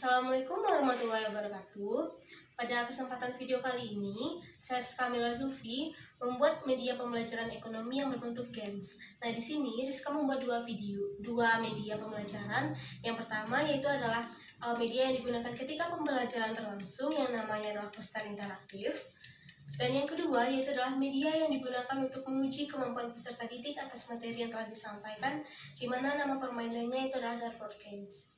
Assalamualaikum warahmatullahi wabarakatuh. Pada kesempatan video kali ini, saya Rizka Mila Zulfi membuat media pembelajaran ekonomi yang berbentuk games. Nah, di sini Rizka membuat dua media pembelajaran. Yang pertama yaitu adalah media yang digunakan ketika pembelajaran berlangsung yang namanya adalah poster interaktif. Dan yang kedua yaitu adalah media yang digunakan untuk menguji kemampuan peserta didik atas materi yang telah disampaikan, di mana nama permainannya itu adalah dartboard games.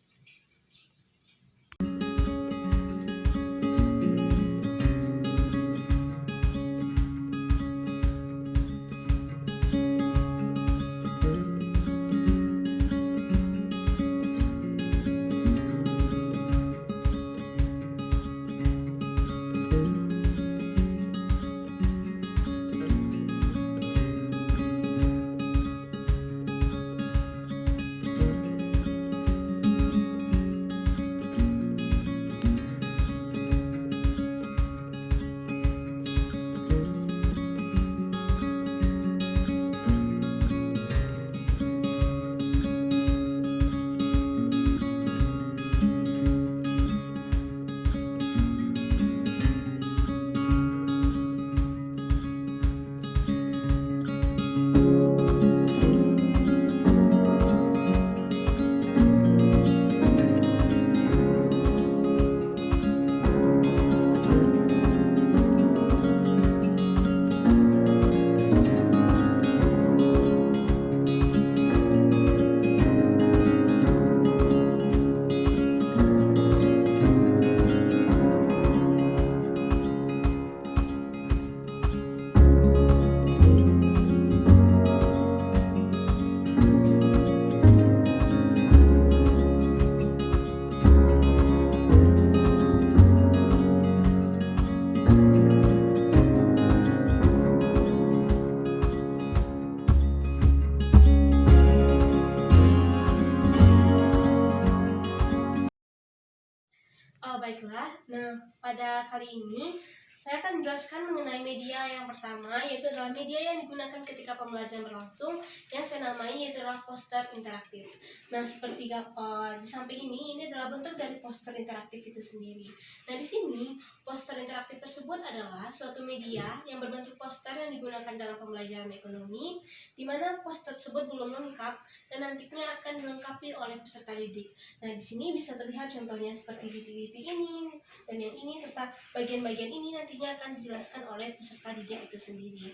Baiklah, nah pada kali ini saya akan menjelaskan mengenai media yang pertama, yaitu adalah media yang digunakan ketika pembelajaran berlangsung yang saya namai yaitu adalah poster interaktif. Nah, seperti di samping ini adalah bentuk dari poster interaktif itu sendiri. Nah, di sini poster interaktif tersebut adalah suatu media yang berbentuk poster yang digunakan dalam pembelajaran ekonomi, di mana poster tersebut belum lengkap dan nantinya akan dilengkapi oleh peserta didik. Nah, di sini bisa terlihat contohnya seperti di titik ini dan yang ini serta bagian-bagian ini nantinya akan dijelaskan oleh peserta didik itu sendiri.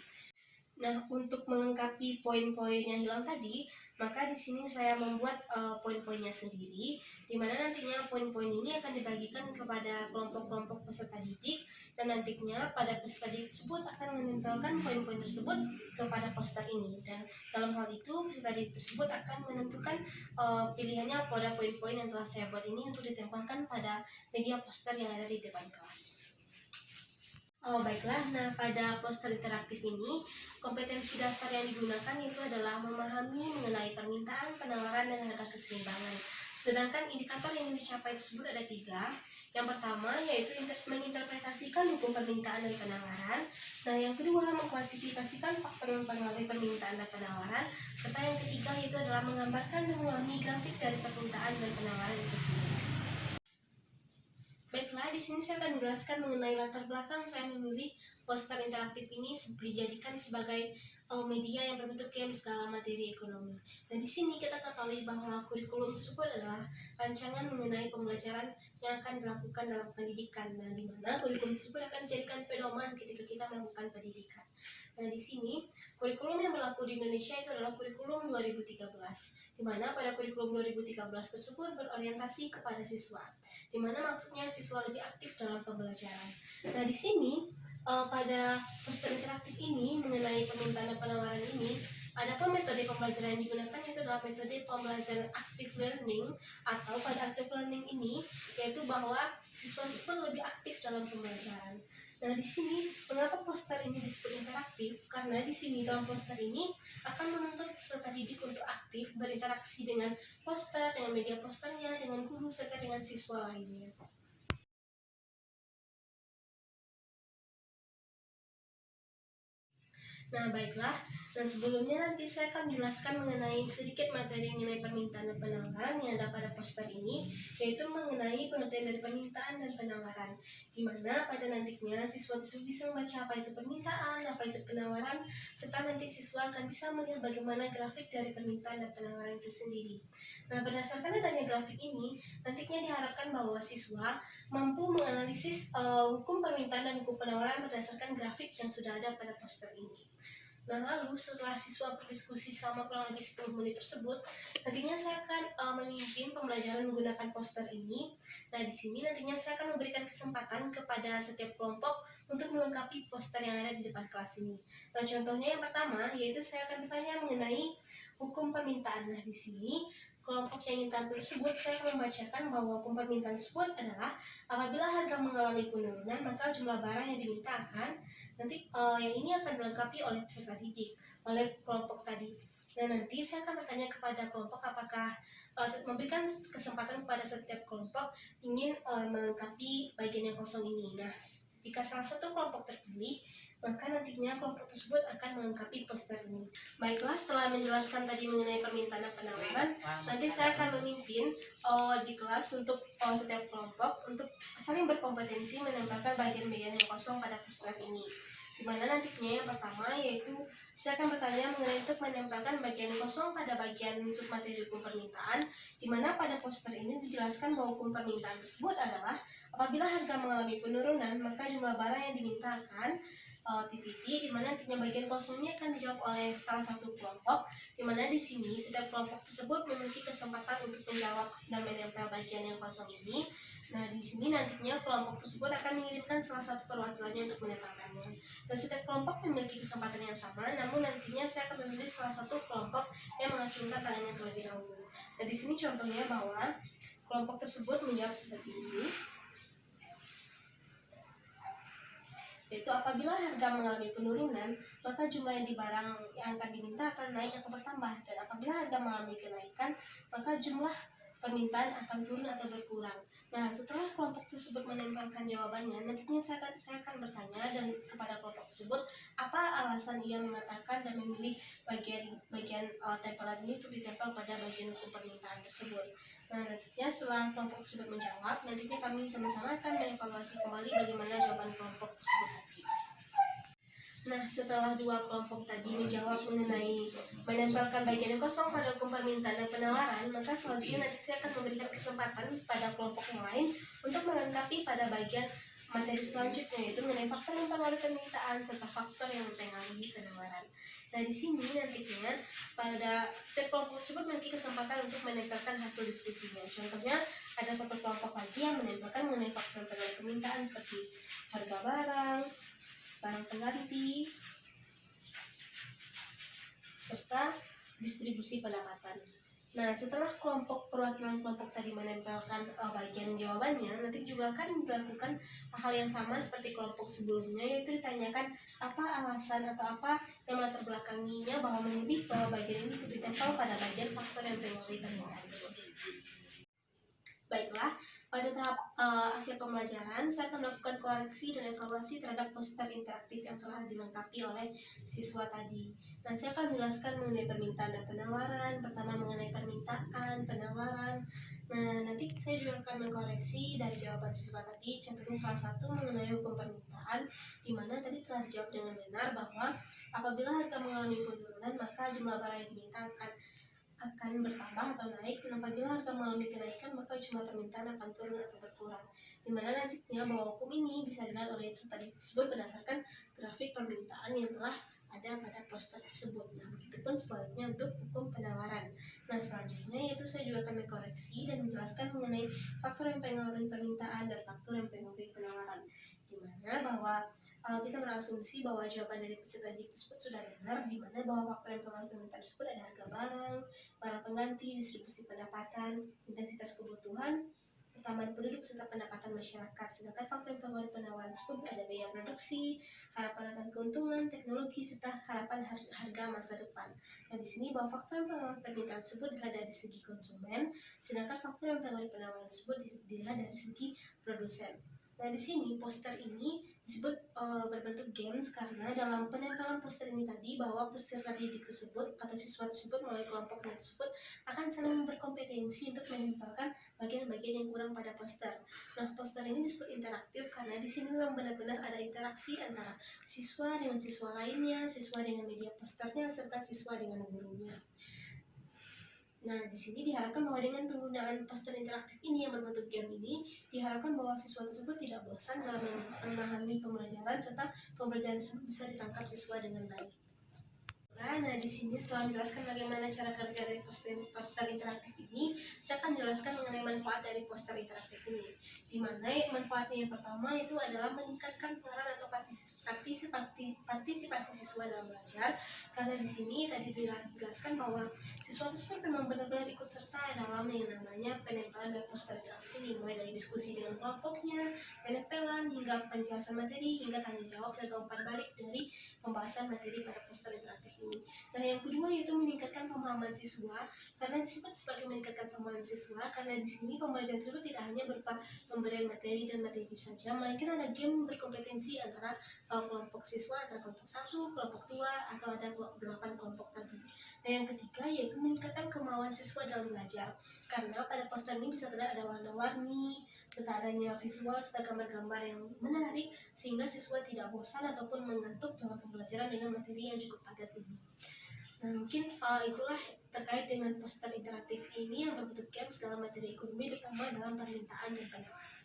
Nah, untuk melengkapi poin-poin yang hilang tadi, maka di sini saya membuat poin-poinnya sendiri, di mana nantinya poin-poin ini akan dibagikan kepada kelompok-kelompok peserta didik, dan nantinya pada peserta didik tersebut akan menempelkan poin-poin tersebut kepada poster ini. Dan dalam hal itu, peserta didik tersebut akan menentukan pilihannya pada poin-poin yang telah saya buat ini untuk ditempelkan pada media poster yang ada di depan kelas. Baiklah, nah pada poster interaktif ini, kompetensi dasar yang digunakan itu adalah memahami mengenai permintaan, penawaran, dan harga keseimbangan. Sedangkan indikator yang dicapai tersebut ada 3. Yang pertama yaitu menginterpretasikan hukum permintaan dan penawaran. Nah, yang kedua mengklasifikasikan faktor yang mempengaruhi permintaan dan penawaran. Serta yang ketiga yaitu adalah menggambarkan dan memahami grafik dari permintaan dan penawaran itu sendiri. Baiklah, di sini saya akan menjelaskan mengenai latar belakang saya memilih poster interaktif ini dijadikan sebagai media yang berbentuk games dalam materi ekonomi. Dan di sini kita ketahui bahwa kurikulum tersebut adalah rancangan mengenai pembelajaran yang akan dilakukan dalam pendidikan. Nah, di mana kurikulum tersebut akan dijadikan pedoman ketika kita melakukan pendidikan. Nah, di sini kurikulum yang berlaku di Indonesia itu adalah kurikulum 2013. Di mana pada kurikulum 2013 tersebut berorientasi kepada siswa, di mana maksudnya siswa lebih aktif dalam pembelajaran. Nah, di sini pada poster interaktif ini mengenai permintaan dan penawaran ini, adapun metode pembelajaran yang digunakan itu adalah metode pembelajaran active learning, atau pada active learning ini yaitu bahwa siswa tersebut lebih aktif dalam pembelajaran. Nah, di sini mengapa poster ini disebut interaktif? Karena di sini dalam poster ini akan menuntut peserta didik untuk aktif berinteraksi dengan poster, dengan media posternya, dengan guru serta dengan siswa lainnya. Nah, baiklah. Nah, sebelumnya nanti saya akan menjelaskan mengenai sedikit materi mengenai permintaan dan penawaran yang ada pada poster ini, yaitu mengenai pengertian dari permintaan dan penawaran, di mana pada nantinya siswa tersebut bisa membaca apa itu permintaan, apa itu penawaran, serta nanti siswa akan bisa melihat bagaimana grafik dari permintaan dan penawaran itu sendiri. Nah, berdasarkan adanya grafik ini, nantinya diharapkan bahwa siswa mampu menganalisis hukum permintaan dan hukum penawaran berdasarkan grafik yang sudah ada pada poster ini. Nah, lalu setelah siswa berdiskusi selama kurang lebih 10 menit tersebut, nantinya saya akan memimpin pembelajaran menggunakan poster ini. Nah, di sini nantinya saya akan memberikan kesempatan kepada setiap kelompok untuk melengkapi poster yang ada di depan kelas ini. Nah, contohnya yang pertama yaitu saya akan bertanya mengenai hukum permintaan. Nah, di sini kelompok yang ingin tampil tersebut saya akan membacakan bahwa hukum permintaan tersebut adalah apabila harga mengalami penurunan maka jumlah barang yang diminta akan nanti yang ini akan dilengkapi oleh peserta didik oleh kelompok tadi. Nah, nanti saya akan bertanya kepada kelompok apakah memberikan kesempatan kepada setiap kelompok ingin melengkapi bagian yang kosong ini. Nah, jika salah satu kelompok terpilih, maka nantinya kelompok tersebut akan melengkapi poster ini. Baiklah, setelah menjelaskan tadi mengenai permintaan dan penawaran, nanti saya akan memimpin di kelas untuk setiap kelompok untuk saling berkompetensi menempelkan bagian-bagian yang kosong pada poster ini. Dimana nantinya yang pertama yaitu saya akan bertanya mengenai untuk menempelkan bagian kosong pada bagian submateri hukum permintaan, dimana pada poster ini dijelaskan bahwa hukum permintaan tersebut adalah apabila harga mengalami penurunan maka jumlah barang yang diminta akan titik-titik, dimana nantinya bagian kosongnya akan dijawab oleh salah satu kelompok, dimana di sini setiap kelompok tersebut memiliki kesempatan untuk menjawab dan menempel bagian yang kosong ini. Nah, di sini nantinya kelompok tersebut akan mengirimkan salah satu perwakilannya untuk menempelkannya. Dan setiap kelompok memiliki kesempatan yang sama, namun nantinya saya akan memilih salah satu kelompok yang mengacungkan tangannya terlebih dahulu. Nah, di sini contohnya bahwa kelompok tersebut menjawab seperti ini, yaitu apabila harga mengalami penurunan, maka jumlah yang di barang yang akan diminta akan naik atau bertambah, dan apabila harga mengalami kenaikan, maka jumlah permintaan akan turun atau berkurang. Nah, setelah kelompok tersebut menempelkan jawabannya, nantinya saya akan bertanya dan kepada kelompok tersebut apa alasan ia mengatakan dan memilih bagian tempelan ini untuk ditempel pada bagian hukum permintaan tersebut. Nah, nantinya setelah kelompok tersebut menjawab, nantinya kami sama-sama akan mengevaluasi kembali bagaimana jawaban kelompok tersebut tadi. Nah, setelah dua kelompok tadi menjawab mengenai menempelkan bagian yang kosong pada hukum permintaan dan penawaran, maka selanjutnya nanti saya akan memberikan kesempatan pada kelompok yang lain untuk melengkapi pada bagian materi selanjutnya, yaitu mengenai faktor yang mempengaruhi permintaan serta faktor yang mempengaruhi penawaran. Nah, di sini nantinya pada setiap kelompok tersebut memiliki kesempatan untuk menempelkan hasil diskusinya. Contohnya ada satu kelompok lagi yang menempelkan mengenai faktor pengaruh permintaan seperti harga barang pengganti, serta distribusi pendapatan. Nah, setelah perwakilan kelompok tadi menempelkan bagian jawabannya, nanti juga akan dilakukan hal yang sama seperti kelompok sebelumnya, yaitu ditanyakan apa alasan atau apa yang melatar belakanginya bahwa memilih bahwa bagian ini untuk ditempel pada bagian faktor yang mempengaruhi permintaan tersebut. Baiklah, pada tahap akhir pembelajaran, saya akan melakukan koreksi dan evaluasi terhadap poster interaktif yang telah dilengkapi oleh siswa tadi. Dan saya akan menjelaskan mengenai permintaan dan penawaran. Pertama mengenai permintaan, penawaran. Nah, nanti saya juga akan mengkoreksi dari jawaban siswa tadi. Contohnya salah satu mengenai hukum permintaan, di mana tadi telah dijawab dengan benar bahwa apabila harga mengalami penurunan, maka jumlah barang yang diminta akan bertambah atau naik, dan apabila harga mengalami kenaikan maka jumlah permintaan akan turun atau berkurang. Dimana nantinya bahwa hukum ini bisa dilihat oleh tadi tersebut berdasarkan grafik permintaan yang telah ada pada poster tersebut. Nah, begitupun sebaliknya untuk hukum penawaran. Nah, selanjutnya yaitu saya juga akan mengkoreksi dan menjelaskan mengenai faktor yang mempengaruhi permintaan dan faktor yang mempengaruhi penawaran. Dimana bahwa kita berasumsi bahwa jawaban dari peserta didik tersebut sudah benar, di mana bahwa faktor yang mempengaruhi permintaan tersebut ada harga barang pengganti, distribusi pendapatan, intensitas kebutuhan, pertambahan penduduk serta pendapatan masyarakat. Sedangkan faktor yang mempengaruhi penawaran tersebut ada biaya produksi, harapan akan keuntungan, teknologi serta harapan harga masa depan. Nah, di sini bahwa faktor yang mempengaruhi permintaan tersebut dilihat dari segi konsumen, sedangkan faktor yang mempengaruhi penawaran tersebut dilihat dari segi produsen. Nah, di sini poster ini disebut berbentuk games karena dalam penempelan poster ini tadi bahwa peserta didik tersebut atau siswa tersebut melalui kelompoknya tersebut akan saling berkompetensi untuk menempelkan bagian-bagian yang kurang pada poster. Nah, poster ini disebut interaktif karena di sini memang benar-benar ada interaksi antara siswa dengan siswa lainnya, siswa dengan media posternya, serta siswa dengan gurunya. Nah, di sini diharapkan bahwa dengan penggunaan poster interaktif ini yang berbentuk game ini, diharapkan bahwa siswa tersebut tidak bosan dalam memahami pembelajaran serta pembelajaran tersebut bisa ditangkap siswa dengan baik. Nah, di sini setelah menjelaskan bagaimana cara kerja dari poster interaktif ini, saya akan jelaskan mengenai manfaat dari poster interaktif ini. Di mana manfaatnya yang pertama itu adalah meningkatkan peran atau partisipasi siswa dalam belajar. Karena di sini tadi dijelaskan bahwa siswa tersebut memang benar-benar ikut serta dalam yang namanya penempelan dari poster interaktif ini, mulai dari diskusi dengan kelompoknya, penempelan hingga penjelasan materi hingga tanya jawab dan umpan balik dari pembahasan materi pada poster interaktif ini. Nah, yang kedua yaitu meningkatkan pemahaman siswa, karena disebut sebagai meningkatkan pemahaman siswa karena di sini pembelajaran tersebut tidak hanya berupa pemberian materi dan materi saja, melainkan ada game berkompetensi antara kelompok siswa, antara kelompok 1, kelompok 2, atau ada 8 kelompok tadi. Nah, yang ketiga yaitu meningkatkan kemauan siswa dalam belajar, karena pada poster ini bisa terlihat ada warna-warni, serta adanya visual serta gambar-gambar yang menarik sehingga siswa tidak bosan ataupun mengantuk dalam pembelajaran dengan materi yang cukup padat ini. Nah, mungkin itulah terkait dengan poster interaktif ini yang berbentuk games dalam materi ekonomi, terutama dalam permintaan dan penawaran.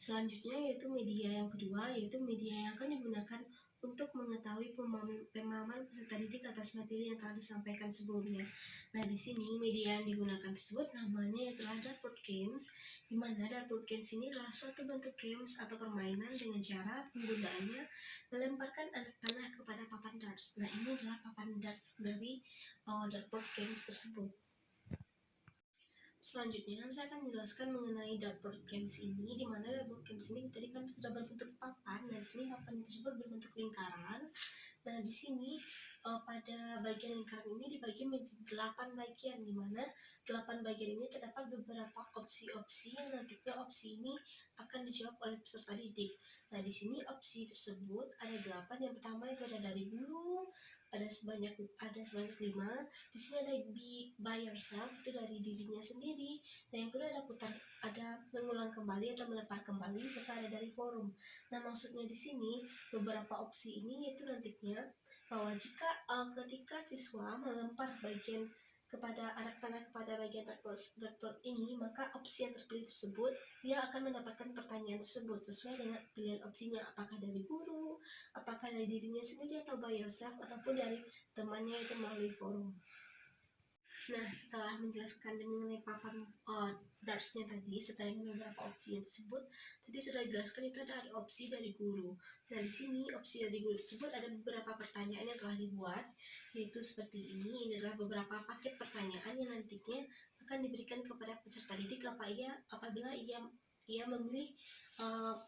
Selanjutnya yaitu media yang kedua, yaitu media yang akan digunakan untuk mengetahui pemahaman peserta didik atas materi yang telah disampaikan sebelumnya. Nah, di sini media yang digunakan tersebut namanya adalah dartboard games, di mana dartboard games ini adalah suatu bentuk games atau permainan dengan cara penggunaannya melemparkan anak panah kepada papan darts. Nah, ini adalah papan darts dari dartboard games tersebut. Selanjutnya, saya akan menjelaskan mengenai dartboard games ini, di mana dartboard games ini tadi kan sudah berbentuk papan. Nah, di sini papan tersebut berbentuk lingkaran. Nah, di sini pada bagian lingkaran ini dibagi menjadi 8 bagian, di mana 8 bagian ini terdapat beberapa opsi-opsi yang nantinya opsi ini akan dijawab oleh peserta didik. Nah, di sini opsi tersebut ada 8. Yang pertama itu ada dari guru, ada sebanyak 5. Di sini ada by yourself, itu dari dirinya sendiri. Nah, yang kedua ada mengulang kembali atau melempar kembali, serta ada dari forum. Nah, maksudnya di sini beberapa opsi ini yaitu nantinya bahwa jika ketika siswa melempar bagian kepada anak panah kepada bagian dartboard ini, maka opsi yang terpilih tersebut dia akan mendapatkan pertanyaan tersebut sesuai dengan pilihan opsinya, apakah dari guru, apakah dari dirinya sendiri atau by yourself, ataupun dari temannya itu melalui forum. Nah, setelah menjelaskan mengenai papan dartsnya tadi, setelah dengan beberapa opsi yang tersebut, tadi sudah dijelaskan itu ada opsi dari guru. Nah, di sini opsi dari guru tersebut ada beberapa pertanyaan yang telah dibuat, yaitu seperti ini. Ini adalah beberapa paket pertanyaan yang nantinya akan diberikan kepada peserta didik apabila ia ia memilih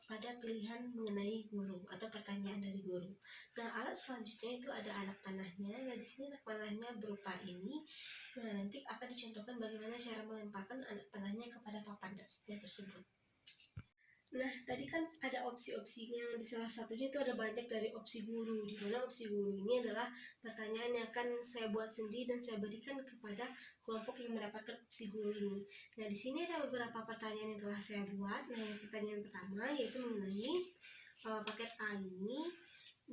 pada pilihan mengenai guru atau pertanyaan dari guru. Nah, alat selanjutnya itu ada anak panahnya. Nah, di sini anak panahnya berupa ini. Nah, nanti akan dicontohkan bagaimana cara melemparkan anak panahnya kepada papan dartsnya tersebut. Nah, tadi kan ada opsi-opsinya. Di salah satunya itu ada banyak dari opsi guru, di mana opsi guru ini adalah pertanyaan yang akan saya buat sendiri dan saya berikan kepada kelompok yang mendapatkan opsi guru ini. Nah, di sini ada beberapa pertanyaan yang telah saya buat. Nah, yang pertanyaan pertama yaitu mengenai paket A ini.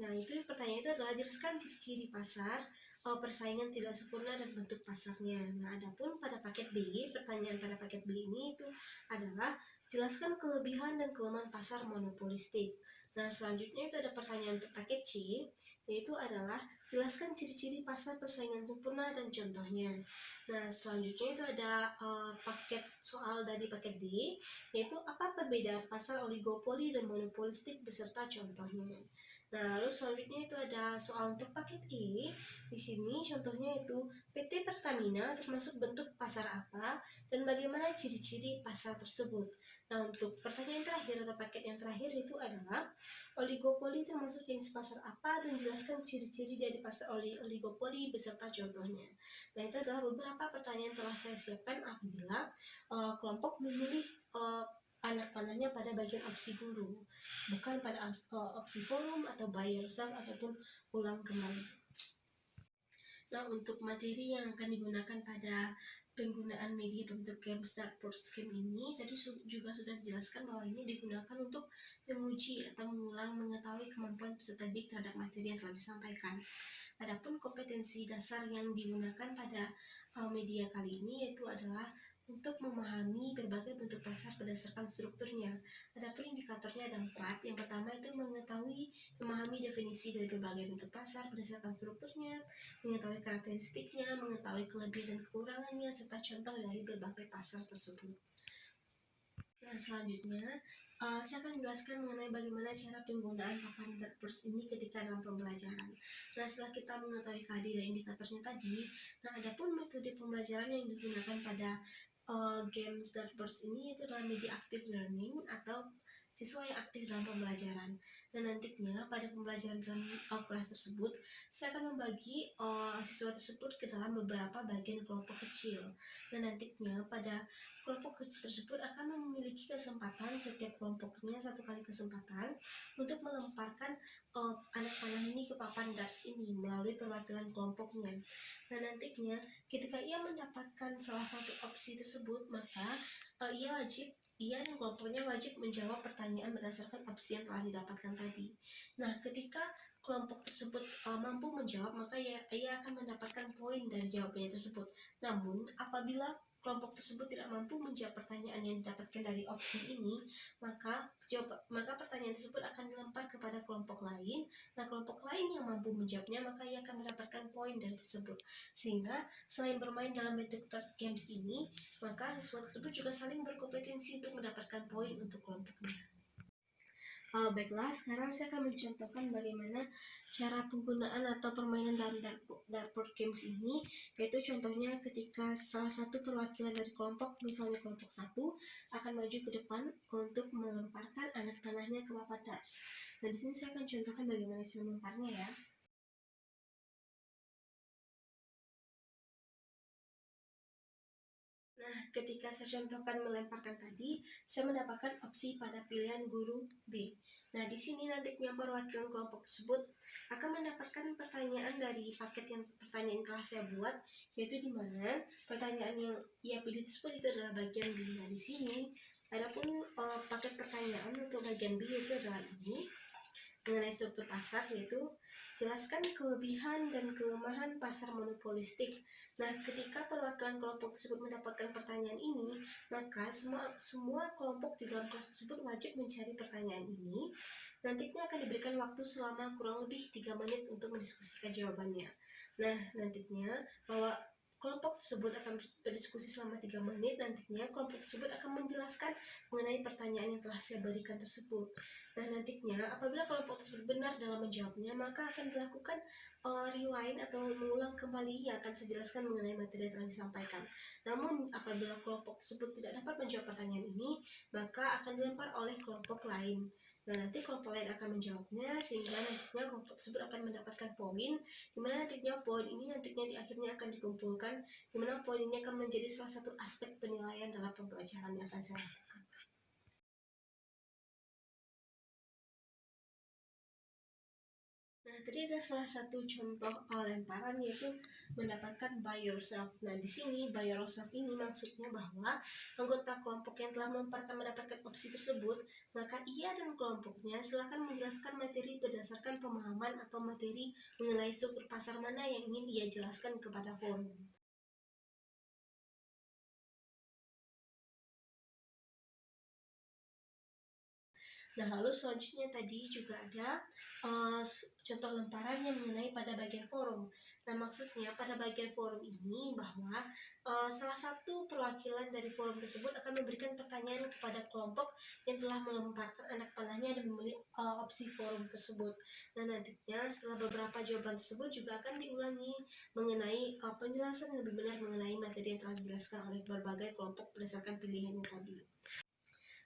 Nah, itu pertanyaan itu adalah jelaskan ciri-ciri pasar, persaingan tidak sempurna dan bentuk pasarnya. Nah, adapun pada paket B, pertanyaan pada paket B ini itu adalah jelaskan kelebihan dan kelemahan pasar monopolistik. Nah, selanjutnya itu ada pertanyaan untuk paket C, yaitu adalah jelaskan ciri-ciri pasar persaingan sempurna dan contohnya. Nah, selanjutnya itu ada paket soal dari paket D, yaitu apa perbedaan pasar oligopoli dan monopolistik beserta contohnya. Nah, lalu selanjutnya itu ada soal untuk paket E. Di sini contohnya itu PT Pertamina termasuk bentuk pasar apa dan bagaimana ciri-ciri pasar tersebut. Nah, untuk pertanyaan terakhir atau paket yang terakhir itu adalah oligopoli termasuk jenis pasar apa dan jelaskan ciri-ciri dari pasar oligopoli beserta contohnya. Nah, itu adalah beberapa pertanyaan yang telah saya siapkan apabila kelompok memilih anak panahnya pada bagian opsi guru, bukan pada opsi forum atau by yourself ataupun ulang kembali. Nah, untuk materi yang akan digunakan pada penggunaan media bentuk games dartboard game ini tadi juga sudah dijelaskan bahwa ini digunakan untuk menguji atau mengulang mengetahui kemampuan peserta didik terhadap materi yang telah disampaikan. Adapun kompetensi dasar yang digunakan pada media kali ini yaitu adalah untuk memahami berbagai bentuk pasar berdasarkan strukturnya. Adapun indikatornya ada 4. Yang pertama itu memahami definisi dari berbagai bentuk pasar berdasarkan strukturnya, mengetahui karakteristiknya, mengetahui kelebihan dan kekurangannya, serta contoh dari berbagai pasar tersebut. Nah, selanjutnya saya akan menjelaskan mengenai bagaimana cara penggunaan papan dartboard ini ketika dalam pembelajaran. Nah, setelah kita mengetahui KD dan indikatornya tadi, nah adapun metode pembelajaran yang digunakan pada games dartboard ini itu adalah media active learning atau siswa yang aktif dalam pembelajaran. Dan nantinya pada pembelajaran dalam kelas tersebut, saya akan membagi siswa tersebut ke dalam beberapa bagian kelompok kecil. Dan nantinya pada kelompok kecil tersebut akan memiliki kesempatan setiap kelompoknya 1 kali kesempatan untuk melemparkan anak panah ini ke papan darts ini melalui perwakilan kelompoknya. Nah, nantinya ketika ia mendapatkan salah satu opsi tersebut, maka ia dan kelompoknya wajib menjawab pertanyaan berdasarkan opsi yang telah didapatkan tadi. Nah, ketika kelompok tersebut mampu menjawab, maka ia akan mendapatkan poin dari jawabannya tersebut. Namun, apabila kelompok tersebut tidak mampu menjawab pertanyaan yang didapatkan dari opsi ini, maka pertanyaan tersebut akan dilempar kepada kelompok lain. Nah, kelompok lain yang mampu menjawabnya, maka ia akan mendapatkan poin dari tersebut. Sehingga selain bermain dalam bentuk games ini, maka siswa tersebut juga saling berkompetensi untuk mendapatkan poin untuk kelompoknya. Baiklah, sekarang saya akan mencontohkan bagaimana cara penggunaan atau permainan dalam dartboard games ini, yaitu contohnya ketika salah satu perwakilan dari kelompok, misalnya kelompok 1, akan maju ke depan untuk melemparkan anak panahnya ke papan darts. Nah, di sini saya akan contohkan bagaimana cara melemparnya ya. Nah, ketika saya contohkan melemparkan tadi, saya mendapatkan opsi pada pilihan guru B. Nah, di sini nantinya perwakilan kelompok tersebut akan mendapatkan pertanyaan dari pertanyaan yang telah saya buat, yaitu di mana pertanyaan yang ia pilih tersebut itu adalah bagian B. Nah, di sini adapun paket pertanyaan untuk bagian B itu adalah ini mengenai struktur pasar, yaitu jelaskan kelebihan dan kelemahan pasar monopolistik. Nah, ketika perwakilan kelompok tersebut mendapatkan pertanyaan ini, maka semua kelompok di dalam kelas tersebut wajib mencari pertanyaan ini. Nantinya akan diberikan waktu selama kurang lebih 3 menit untuk mendiskusikan jawabannya. Nah, nantinya bahwa kelompok tersebut akan berdiskusi selama 3 menit. Nantinya kelompok tersebut akan menjelaskan mengenai pertanyaan yang telah saya berikan tersebut. Nah, nantinya apabila kelompok tersebut benar dalam menjawabnya, maka akan dilakukan rewind atau mengulang kembali yang akan saya jelaskan mengenai materi yang telah disampaikan. Namun apabila kelompok tersebut tidak dapat menjawab pertanyaan ini, maka akan dilempar oleh kelompok lain. Nah, nanti kelompok lain akan menjawabnya, sehingga nantinya kelompok tersebut akan mendapatkan poin, dimana nantinya poin ini nantinya di akhirnya akan dikumpulkan, dimana poin ini akan menjadi salah satu aspek penilaian dalam pembelajaran yang akan saya lakukan. Nah, tadi ada salah satu contoh lemparan, yaitu mendapatkan by yourself. Nah, di sini by yourself ini maksudnya bahwa anggota kelompok yang telah melemparkan mendapatkan opsi tersebut, maka ia dan kelompoknya silakan menjelaskan materi berdasarkan pemahaman atau materi mengenai struktur pasar mana yang ingin ia jelaskan kepada forum. Nah, lalu selanjutnya tadi juga ada contoh lemparan yang mengenai pada bagian forum. Nah, maksudnya pada bagian forum ini bahwa salah satu perwakilan dari forum tersebut akan memberikan pertanyaan kepada kelompok yang telah melemparkan anak panahnya dan memilih opsi forum tersebut. Nah, nantinya setelah beberapa jawaban tersebut juga akan diulangi mengenai penjelasan yang lebih benar mengenai materi yang telah dijelaskan oleh berbagai kelompok berdasarkan pilihannya tadi.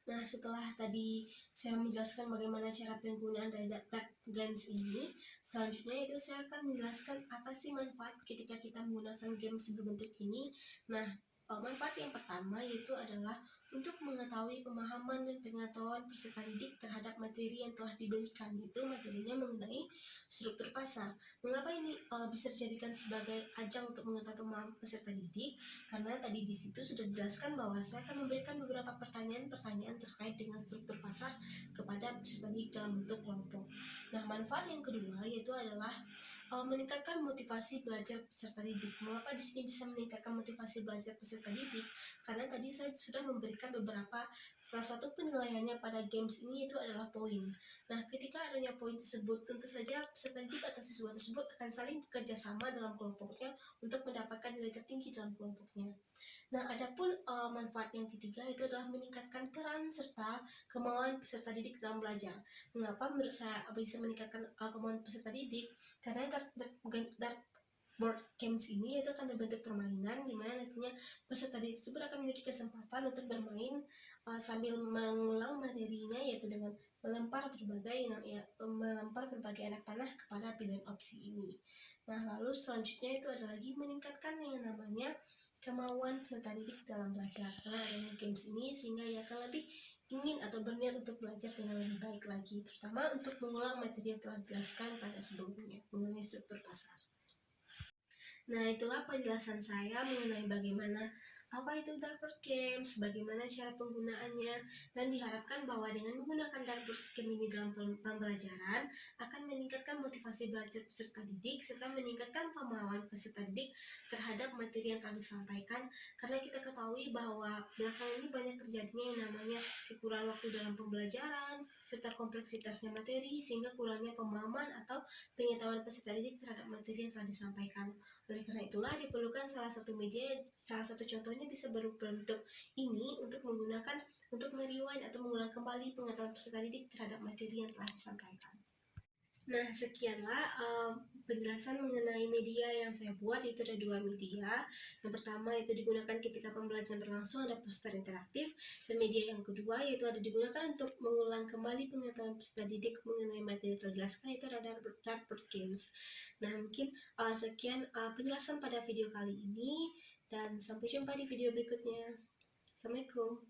Nah, setelah tadi saya menjelaskan bagaimana cara penggunaan dari data games ini, selanjutnya itu saya akan menjelaskan apa sih manfaat ketika kita menggunakan games berbentuk ini. Nah, manfaat yang pertama yaitu adalah untuk mengetahui pemahaman dan pengetahuan peserta didik terhadap materi yang telah diberikan, yaitu materinya mengenai struktur pasar. Mengapa ini bisa dijadikan sebagai ajang untuk mengetahui pemahaman peserta didik? Karena tadi di situ sudah dijelaskan bahwa saya akan memberikan beberapa pertanyaan-pertanyaan terkait dengan struktur pasar kepada peserta didik dalam bentuk kelompok. Nah, manfaat yang kedua yaitu adalah meningkatkan motivasi belajar peserta didik. Mengapa di sini bisa meningkatkan motivasi belajar peserta didik? Karena tadi saya sudah memberikan beberapa, salah satu penilaiannya pada games ini itu adalah poin. Nah, ketika adanya poin tersebut, tentu saja peserta didik atau siswa tersebut akan saling bekerja sama dalam kelompoknya untuk mendapatkan nilai tertinggi dalam kelompoknya. Nah, adapun manfaat yang ketiga itu adalah meningkatkan peran serta kemauan peserta didik dalam belajar. Mengapa menurut saya bisa meningkatkan kemauan peserta didik? Karena board games ini itu akan berbentuk permainan, di mana nantinya peserta didik tersebut akan memiliki kesempatan untuk bermain sambil mengulang materinya, yaitu dengan melempar berbagai anak panah kepada pilihan opsi ini. Nah, lalu selanjutnya itu ada lagi meningkatkan yang namanya kemauan peserta didik dalam belajar. Karena adanya games ini sehingga ia akan lebih ingin atau berniat untuk belajar dengan lebih baik lagi, terutama untuk mengulang materi yang telah dijelaskan pada sebelumnya mengenai struktur pasar. Nah, itulah penjelasan saya mengenai bagaimana apa itu dartboard games, bagaimana cara penggunaannya, dan diharapkan bahwa dengan menggunakan dartboard game ini dalam pembelajaran akan meningkatkan motivasi belajar peserta didik serta meningkatkan pemahaman peserta didik terhadap materi yang telah disampaikan, karena kita ketahui bahwa belakangan ini banyak terjadinya yang namanya kekurangan waktu dalam pembelajaran serta kompleksitasnya materi sehingga kurangnya pemahaman atau pengetahuan peserta didik terhadap materi yang telah disampaikan. Oleh karena itulah diperlukan salah satu contohnya bisa berbentuk ini untuk menggunakan untuk merewind atau mengulang kembali pengetahuan peserta didik terhadap materi yang telah disampaikan. Nah, sekianlah penjelasan mengenai media yang saya buat, yaitu ada 2 media. Yang pertama itu digunakan ketika pembelajaran berlangsung, ada poster interaktif. Dan media yang kedua yaitu ada digunakan untuk mengulang kembali pengetahuan peserta didik mengenai materi yang telah dijelaskan, itu ada dartboard games. Nah, mungkin sekian penjelasan pada video kali ini, dan sampai jumpa di video berikutnya. Assalamualaikum.